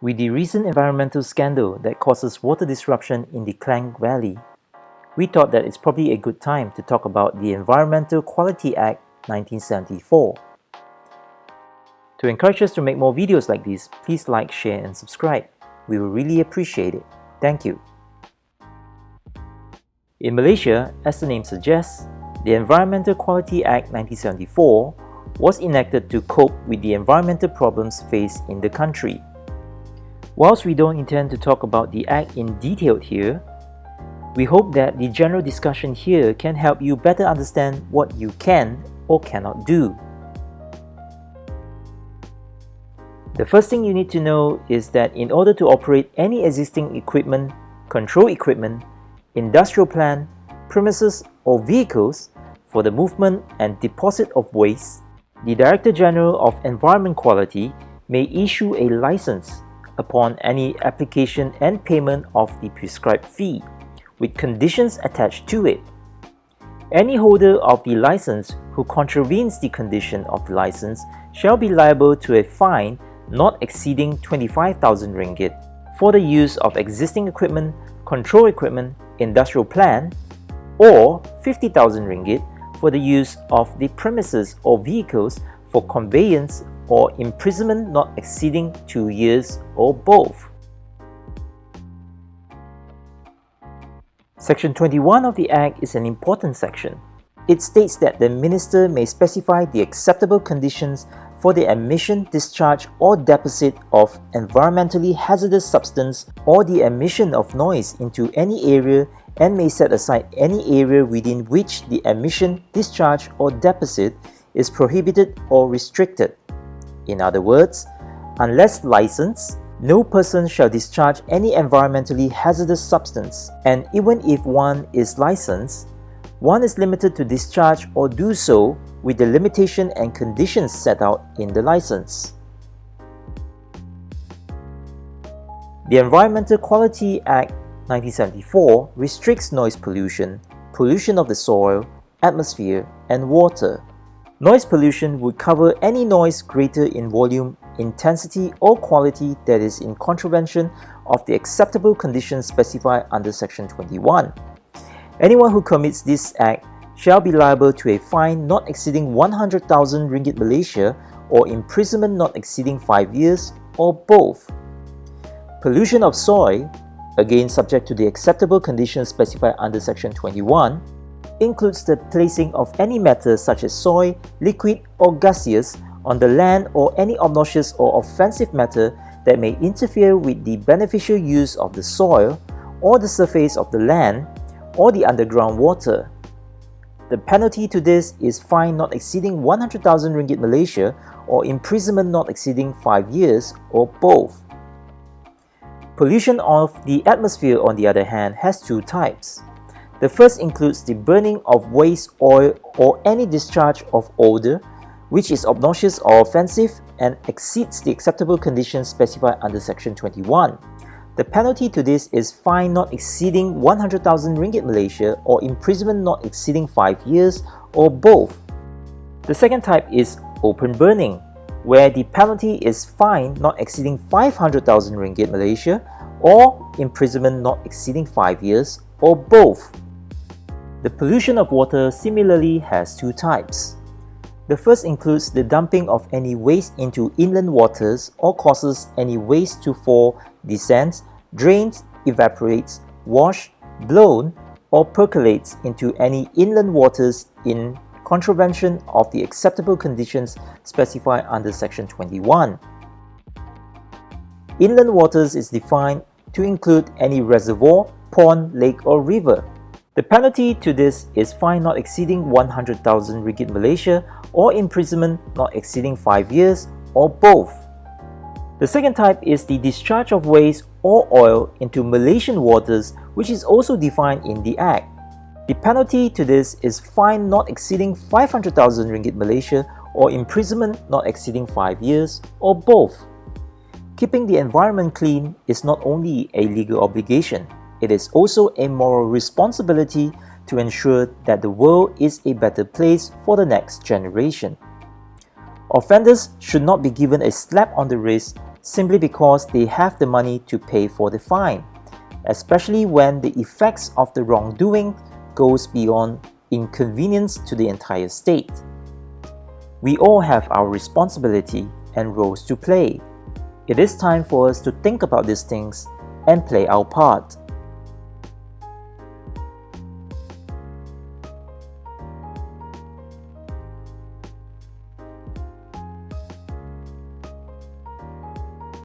With the recent environmental scandal that causes water disruption in the Klang Valley, we thought that it's probably a good time to talk about the Environmental Quality Act 1974. To encourage us to make more videos like these, please like, share and subscribe. We will really appreciate it. Thank you. In Malaysia, as the name suggests, the Environmental Quality Act 1974 was enacted to cope with the environmental problems faced in the country. Whilst we don't intend to talk about the Act in detail here, we hope that the general discussion here can help you better understand what you can or cannot do. The first thing you need to know is that in order to operate any existing equipment, control equipment, industrial plant, premises or vehicles for the movement and deposit of waste, the Director General of Environment Quality may issue a license upon any application and payment of the prescribed fee, with conditions attached to it. Any holder of the license who contravenes the condition of the license shall be liable to a fine not exceeding 25,000 ringgit for the use of existing equipment, control equipment, industrial plant, or 50,000 ringgit for the use of the premises or vehicles for conveyance or imprisonment not exceeding 2 years or both. Section 21 of the Act is an important section. It states that the Minister may specify the acceptable conditions for the admission, discharge or deposit of environmentally hazardous substance or the emission of noise into any area and may set aside any area within which the admission, discharge or deposit is prohibited or restricted. In other words, unless licensed, no person shall discharge any environmentally hazardous substance, and even if one is licensed, one is limited to discharge or do so with the limitation and conditions set out in the license. The Environmental Quality Act 1974 restricts noise pollution, pollution of the soil, atmosphere, and water. Noise pollution would cover any noise greater in volume, intensity, or quality that is in contravention of the acceptable conditions specified under Section 21. Anyone who commits this act shall be liable to a fine not exceeding 100,000 ringgit Malaysia or imprisonment not exceeding 5 years or both. Pollution of soil, again subject to the acceptable conditions specified under Section 21, includes the placing of any matter such as soil, liquid or gaseous on the land or any obnoxious or offensive matter that may interfere with the beneficial use of the soil or the surface of the land or the underground water. The penalty to this is fine not exceeding 100,000 ringgit Malaysia or imprisonment not exceeding 5 years or both. Pollution of the atmosphere, on the other hand, has two types. The first includes the burning of waste oil or any discharge of odor, which is obnoxious or offensive and exceeds the acceptable conditions specified under Section 21. The penalty to this is fine not exceeding 100,000 ringgit Malaysia or imprisonment not exceeding 5 years or both. The second type is open burning, where the penalty is fine not exceeding 500,000 ringgit Malaysia or imprisonment not exceeding 5 years or both. The pollution of water similarly has two types. The first includes the dumping of any waste into inland waters or causes any waste to fall, descends, drains, evaporates, wash, blown, or percolates into any inland waters in contravention of the acceptable conditions specified under Section 21. Inland waters is defined to include any reservoir, pond, lake, or river. The penalty to this is fine not exceeding 100,000 ringgit Malaysia or imprisonment not exceeding 5 years or both. The second type is the discharge of waste or oil into Malaysian waters, which is also defined in the Act. The penalty to this is fine not exceeding 500,000 ringgit Malaysia or imprisonment not exceeding 5 years or both. Keeping the environment clean is not only a legal obligation, it is also a moral responsibility to ensure that the world is a better place for the next generation. Offenders should not be given a slap on the wrist simply because they have the money to pay for the fine, especially when the effects of the wrongdoing goes beyond inconvenience to the entire state. We all have our responsibility and roles to play. It is time for us to think about these things and play our part.